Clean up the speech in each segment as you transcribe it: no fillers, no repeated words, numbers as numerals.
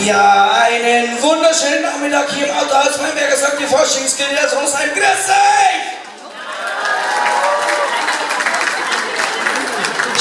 Ja, einen wunderschönen Nachmittag hier im Autohaus Weinberger, sagt die Forschungskirche aus Rosheim. Grüß euch!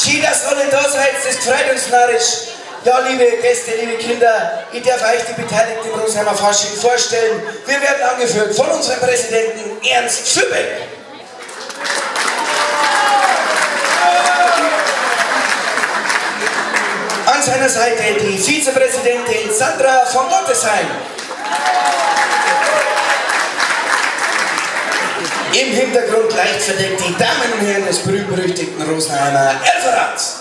Schön, dass ihr alle da seid, das freut uns narrisch. Ja, liebe Gäste, liebe Kinder, ich darf euch die Beteiligten im Rosheimer Fasching vorstellen. Wir werden angeführt von unserem Präsidenten Ernst Schübeck. An seiner Seite die Vizepräsidentin Sandra von Gottesheim. Im Hintergrund leicht verdeckt die Damen und Herren des berühmt-berüchtigten Rosheimer Elferrats.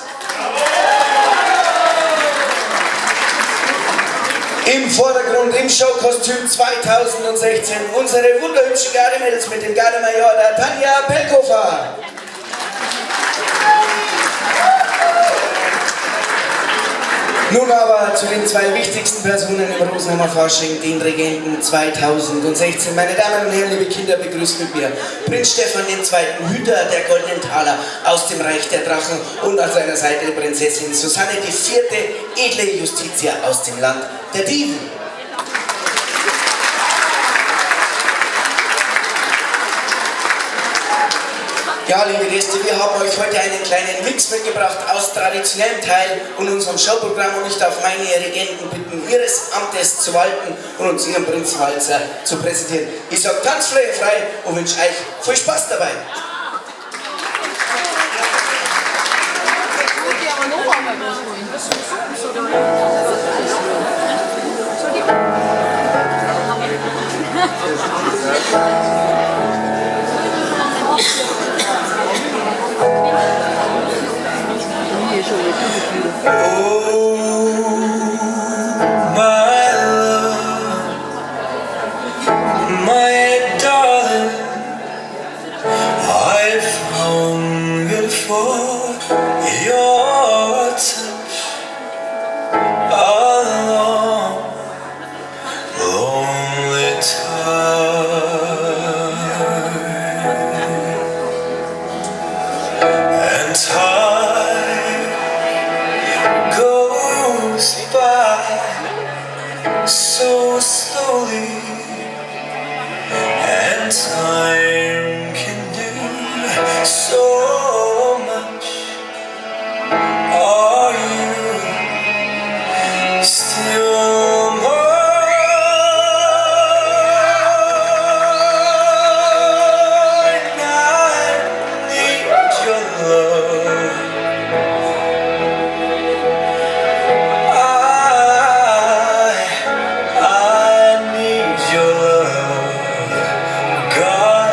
Im Vordergrund im Showkostüm 2016 unsere wunderhübschen Gardemädels mit dem Gardemajor der Tanja Pelkofer. Nun aber zu den zwei wichtigsten Personen im Rosheimer Fasching, den Regenten 2016. Meine Damen und Herren, liebe Kinder, begrüßt mit mir Prinz Stefan II., Hüter der goldenen Taler aus dem Reich der Drachen, und an seiner Seite Prinzessin Susanne, die vierte edle Justitia aus dem Land der Diven. Ja, liebe Gäste, wir haben euch heute einen kleinen Mix mitgebracht aus traditionellem Teil und unserem Showprogramm, und ich darf meine Regenten bitten, ihres Amtes zu walten und uns ihren Prinzwalzer zu präsentieren. Ich sage tanzfrei und wünsche euch viel Spaß dabei. So slowly, and time can do so much. Are you still mine? I need your love. I need your love, God.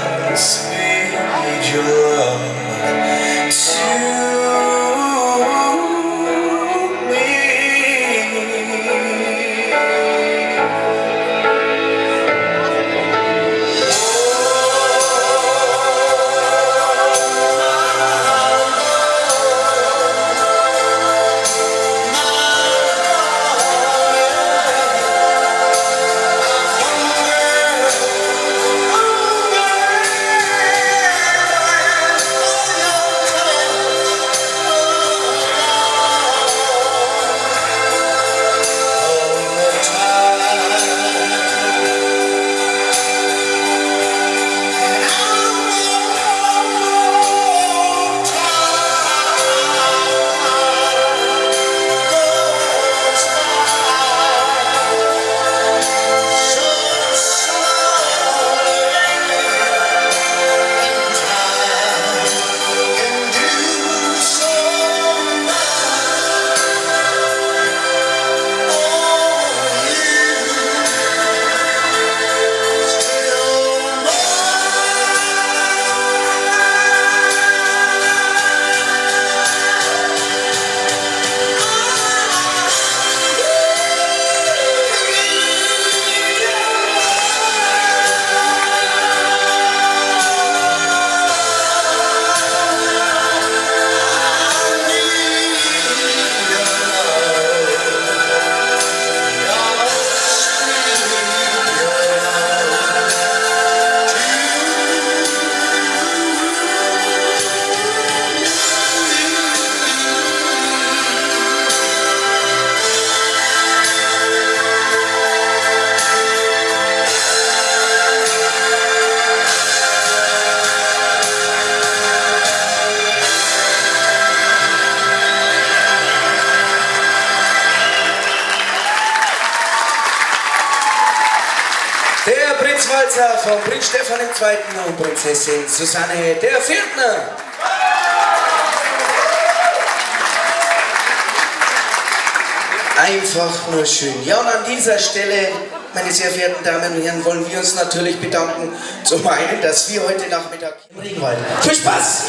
Kreuzwalzer von Prinz Stefan II. Und Prinzessin Susanne der Viertner. Einfach nur schön. Ja, und an dieser Stelle, meine sehr verehrten Damen und Herren, wollen wir uns natürlich bedanken. Zum einen, dass wir heute Nachmittag im Regenwald. Viel Spaß!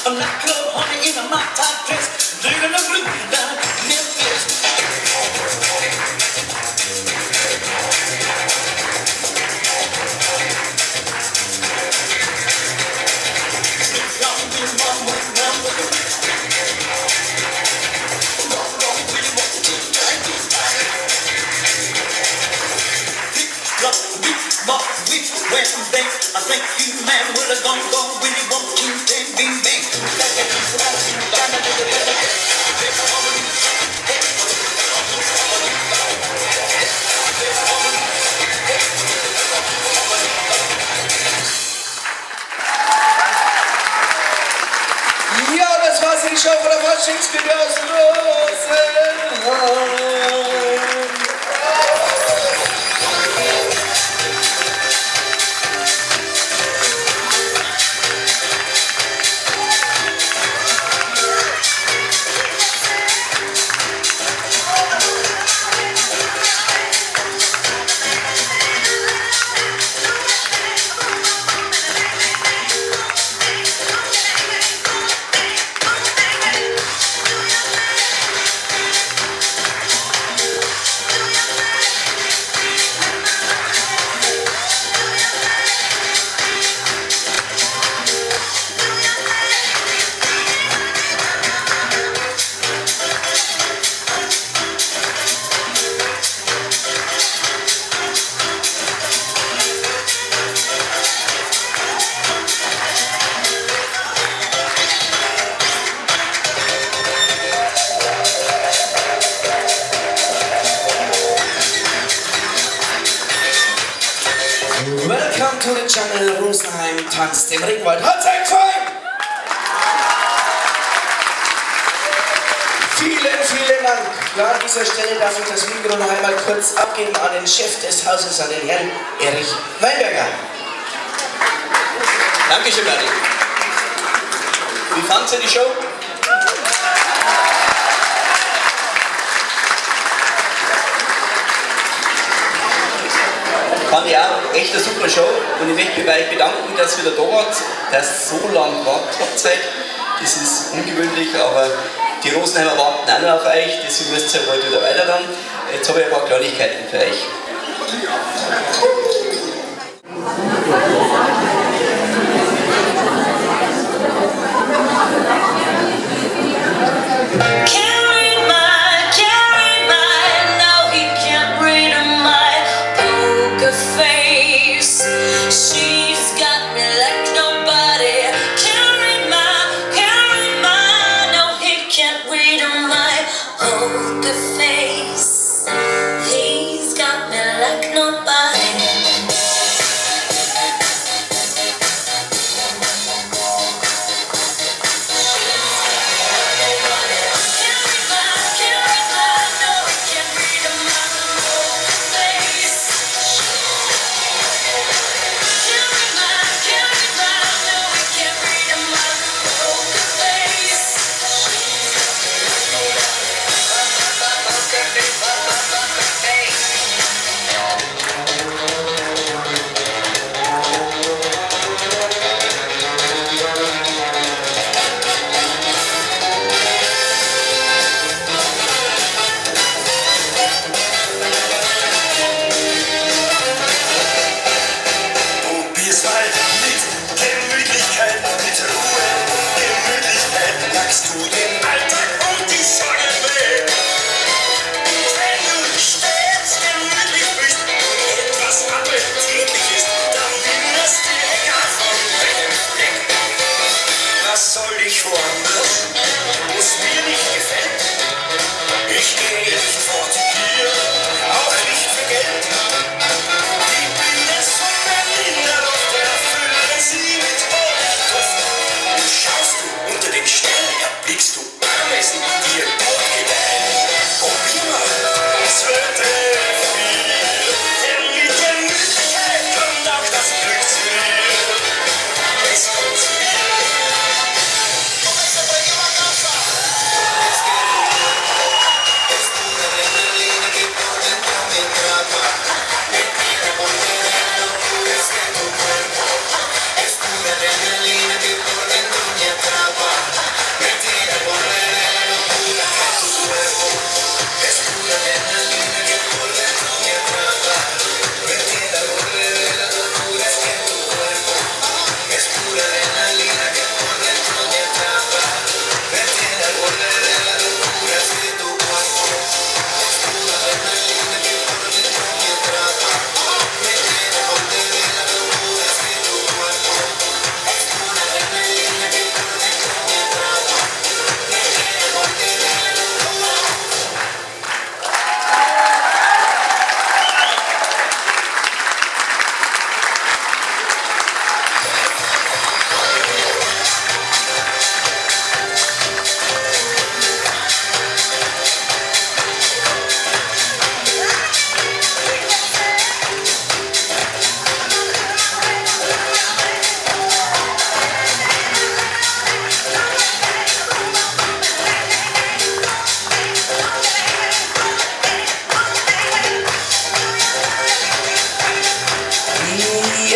A nightclub honey in a my tight dress, digging a blue down Memphis. I think you man will have gone when you want to bang bing bang. Ja, das war's die Show von der Faschingsbühne aus Rosenheim. Welcome to the Channel Rosenheim tanzt im Ringwald. Hat's euch gefallen? Vielen Dank. Ja, an dieser Stelle darf ich das Mikro noch einmal kurz abgeben an den Chef des Hauses, an den Herrn Erich Weinberger. Dankeschön, Bernie. Wie fandst du die Show? Fand ich auch echt eine super Show und ich möchte mich bei euch bedanken, dass ihr wieder da wart, dass so lange gewartet habt. Das ist ungewöhnlich, aber die Rosenheimer warten auch noch auf euch, deswegen müsst ihr bald wieder weiter dann. Jetzt habe ich ein paar Kleinigkeiten für euch.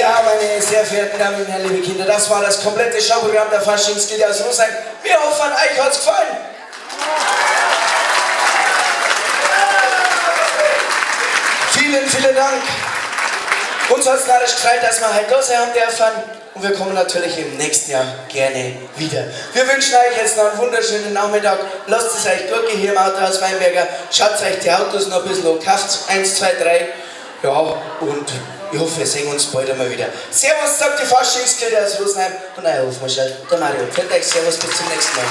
Ja, meine sehr verehrten Damen und Herren, liebe Kinder, das war das komplette Showprogramm der Faschingsgilde aus Rosenheim. Wir hoffen, euch hat's gefallen. Vielen Dank. Uns hat es narrisch gefreut, dass wir heute da sein haben dürfen. Und wir kommen natürlich im nächsten Jahr gerne wieder. Wir wünschen euch jetzt noch einen wunderschönen Nachmittag. Lasst es euch gut gehen hier im Autohaus Weinberger. Schaut euch die Autos noch ein bisschen an. Kauft 1, 2, 3. Ja, und ich hoffe, wir sehen uns bald einmal wieder. Servus, sagt die Faschingsgilde aus Rosenheim. Und euer Hofmarschall, der Mario. Für euch Servus, bis zum nächsten Mal.